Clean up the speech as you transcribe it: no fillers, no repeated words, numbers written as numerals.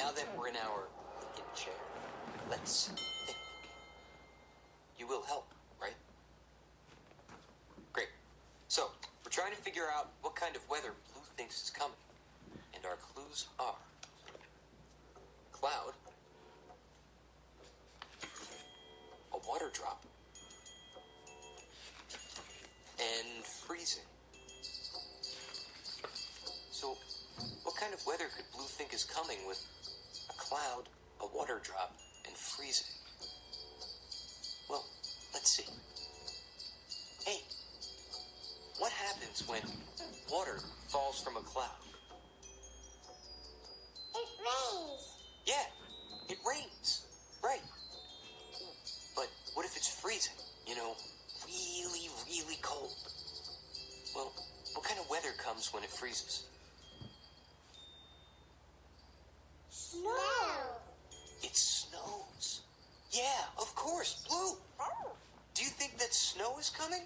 Now that we're in our thinking chair, let's think. You will help, right? Great. So, we're trying to figure out what kind of weather Blue thinks is coming. And our clues are cloud, a water drop, and freezing. So, what kind of weather could Blue think is coming with a cloud, a water drop, and freezing? Well, let's see. Hey, what happens when water falls from a cloud? It rains. Yeah, it rains. Right. But what if it's freezing? You know, really, really cold. Well, what kind of weather comes when it freezes? Snow. It snows. Yeah, of course, Blue. Do you think that snow is coming?